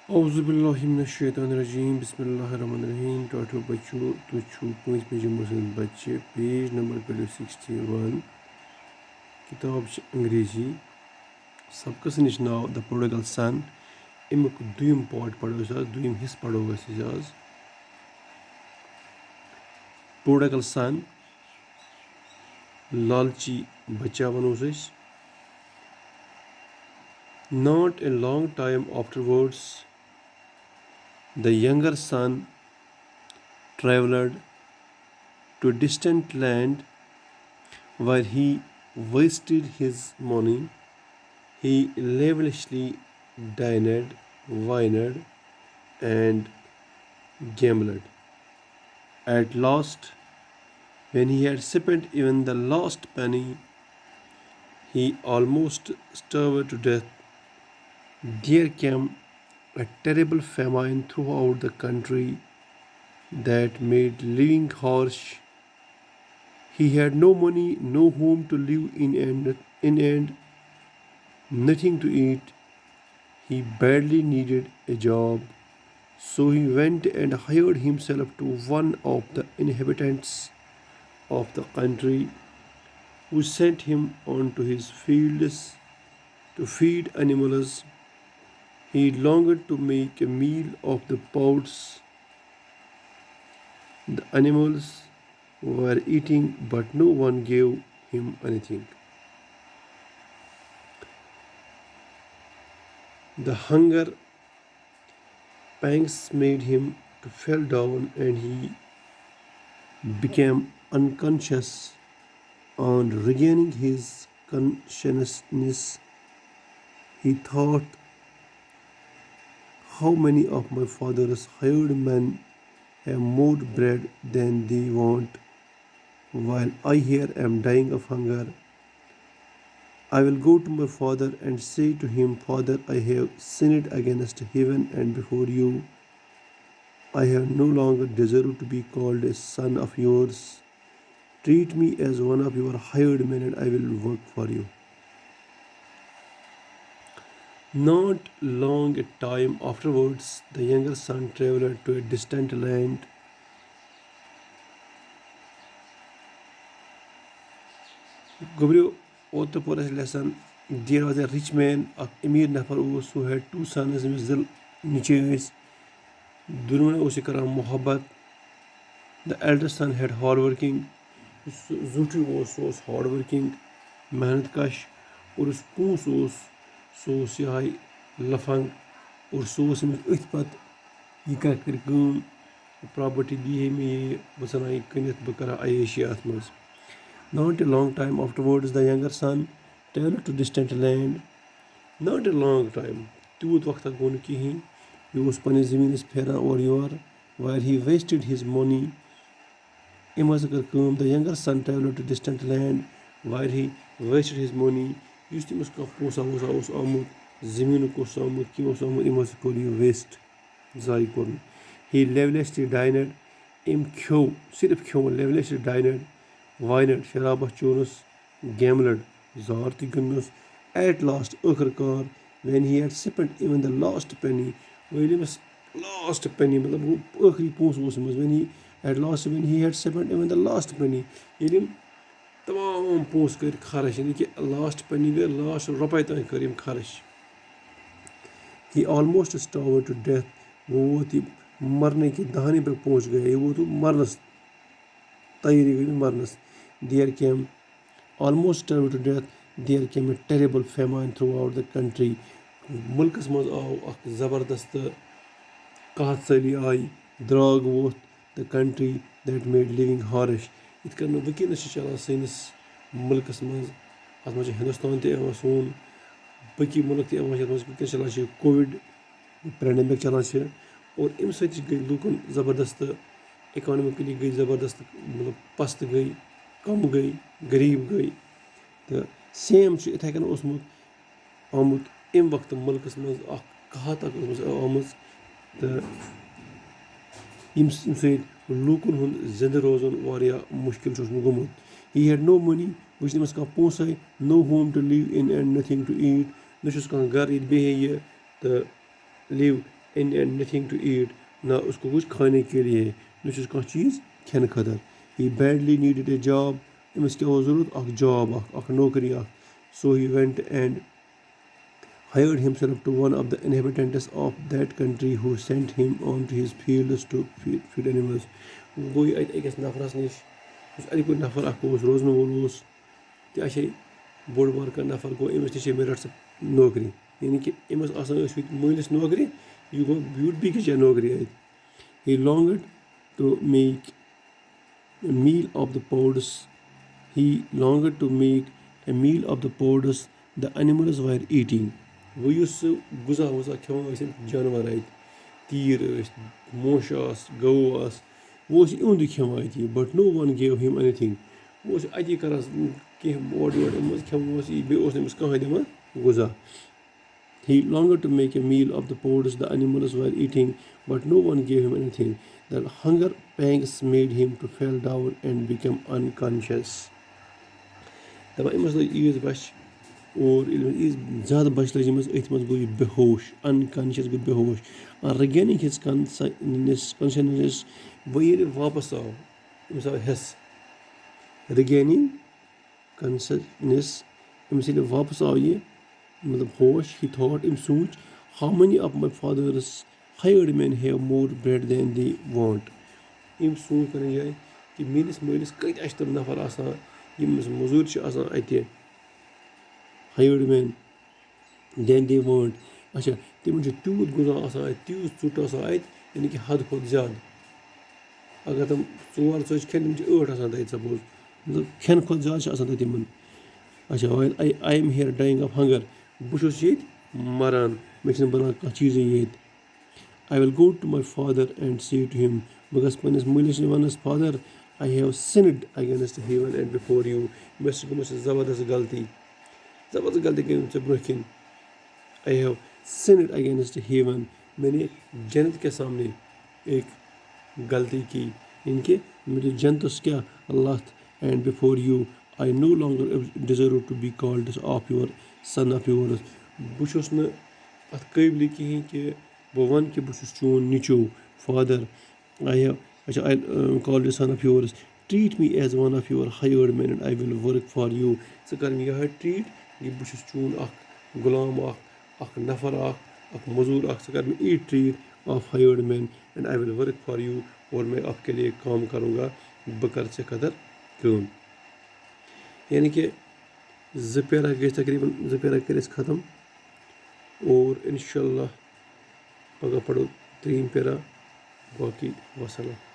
Auzubillahiminash-shaytanir-rajeem. Bismillahir-rahmanir-rahim. Taught बच्चों तो छू पाँच पेज मुझे बच्चे पेज नंबर करो 61 किताब अंग्रेजी सबकस निश नाव द प्रोडिगल सन अमुक दुयम पार्ट पढ़ो आज दुयम हिस्स पढ़ो आज प्रोडिगल सन लालची बच्चा वनो Not a long time afterwards the younger son traveled to a distant land where he wasted his money. He lavishly dined, wined, and gambled. At last, when he had spent even the last penny, he almost starved to death. There came a terrible famine throughout the country that made living harsh. He had no money, no home to live in, and nothing to eat. He badly needed a job, so he went and hired himself to one of the inhabitants of the country, who sent him on to his fields to feed animals. He longed to make a meal of the pods the animals were eating, but no one gave him anything. The hunger pangs made him to fall down, and he became unconscious. On regaining his consciousness, he thought, how many of my father's hired men have more bread than they want, while I here am dying of hunger? I will go to my father and say to him, Father, I have sinned against heaven and before you. I have no longer deserved to be called a son of yours. Treat me as one of your hired men, and I will work for you. Not long a time afterwards, the younger son traveled to a distant land. Gobrio oto poras lesson. There was a rich man, Amir Nafar, who had two sons, Mizil Niches. Durmana Usikara Mohabbat. The elder son had hardworking. Zutu was hardworking, Mehnat Kash, और उस पूस सो यह लफंग और सो अथ पे यह कर property दी है मे ये बह सन यह कनित बह कर अयेशी अत मज. Not a long time afterwards the younger son traveled to distant land. Not a long time, तूत वक्त गो न कहें. यह पे जमीनस फेरान और your, while he wasted his money. अम कर the younger son traveled to distant land while he wasted his money. Yus तमिस कह पोसा वोसा आमुत जमीन आमुत कम आमुत अम कोर यह वेस्ट जाय कोर. He lavishly dined, अम खो सिर्फ खो lavishly dined, wined शराबस चोनस, gambled jar त गिंदनस. At last आखिरकार when he had spent even the last penny, last penny मतलब आखिरी पोस when he at last when he had spent even the last penny, तमाम पोस कर खर्च कि लास्ट पेनी गई लास्ट रुपये तक कर खर्च. He almost starved to death. वो वोत मरने की दहानी पे पहुंच गए. वो तो मरनस तैयारी गई मरनस. There came almost starved to death. There came a terrible famine throughout the country. मुल्कस मज आव अख जबरदस्त कहत सली आई, द्राग वोत the country that made living harsh. इत कर वनस चलान सैनिस मुल्कस मज अत मे हिंदुस्तान तवन सोन बकी मुल्क तवन वनस चलान कोविड पैंडमिक चलान और अम सत गई लूकन ज़बरदस्त इकोनॉमिकली गई ज़बरदस्त मतलब पस्त गई कम गई गरीब गई. तो सेम इथे कन आमुत अम वक्त मुल्कस मज कहत आम तो लूकन हुंद जिंद रोजन वारिया मुश्किल गोमुत. He had no money, which तमिस कह पोसे, no home to live in and nothing to eat. न कह घर ये बेह तो live in and nothing to eat, ना उसको कुछ खाने के लिए, न छुस कह चीज़ खेन खतर। He badly needed a job, अमिस क्या ओस जरूरत अख जॉब अख नौकरी अख। So he went and hired himself to one of the inhabitants of that country who sent him on to his fields to feed animals. गो ये अकिस नफरस निश अत नफर अख रोजन वोल तो अच्छे बोड़ बार का नफर गो अमिस नीचे मे रट नौकरी, यानी कि अमिस मलिस नौकरी, यह गो ब्यूट बीस जाए नौकरी अत। He longed to make a meal of the pods. He longed to make a meal of the pods the animals were eating. वो युस गुजा वुजा खेवान जानवर अत, तीर मोश गौ वो इहुंद खेवान अत, but no one gave him anything. वो अति कर कह ओड योर खेवान बेस कह दिवान गुजा। He longed to make a meal of the pods the animals were eating, but no one gave him anything. The hunger pangs made him to fall down and become unconscious. दपा अमस लज ease बच और ज़्यादा बच लज अमस अथ मज गो बेहोश, unconscious गो बेहोश। रिगेनिंग हिज कॉन्शियसनेस, वो ये वापस आव अमस आव हेस। रिगेनिंग कॉन्शियसनेस, अमस ये वापस आव ये मतलब होश। ही थॉट, अम सोच, how many of my father's hired men have more bread than they want. अम सोच कर जाए कि मेनिस मलिस कत तम नफर आसान यमस मजूर अत hired men than they want. अच्छा तम तूत गुजा आसान तूत चुट आसान अत, यानी कि हद खुद ज्यादा। अगर तम 4 च खेन तम 8 आसान तत सपोज, मतलब खेन खुद ज्यादा आसान तत तिमन। अच्छा while I am here dying of hunger, बुशुस ये मरान, मे बनान कह चीज़ ये। I will go to my father and say to him, because पन्निस मलिस वनस, father, I have sinned against heaven and before you. मे गम ज़बरदस्त गलती गई से ब्रोह किन। I have sinned against heaven, मैंने जन्नत के सामने एक गलती की, इनके मुझे जन्नत क्या अल्लाह, and before you I no longer deserve to be called of your son of yours. बुशुस न अत काबिल कहीं कि बह वन कि बुशुस चून निचो father. I have, I call you son of yours. Treat me as one of your hired men and I will work for you. स कर मे यह ट्रीट कि बुशुस चून अख गुलाम अख नफर अख मजूर अख, स कर मे ई treat of hired men and I will work for you, और मैं आपके लिए काम करूँगा, बह कर से कदर काम। यानी कि 2 पैरा गए तकरीबन 2 पैरा कर ख़त्म, और इंशाल्लाह पगह पढ़ो 3 पैरा, बाकी वसलाम।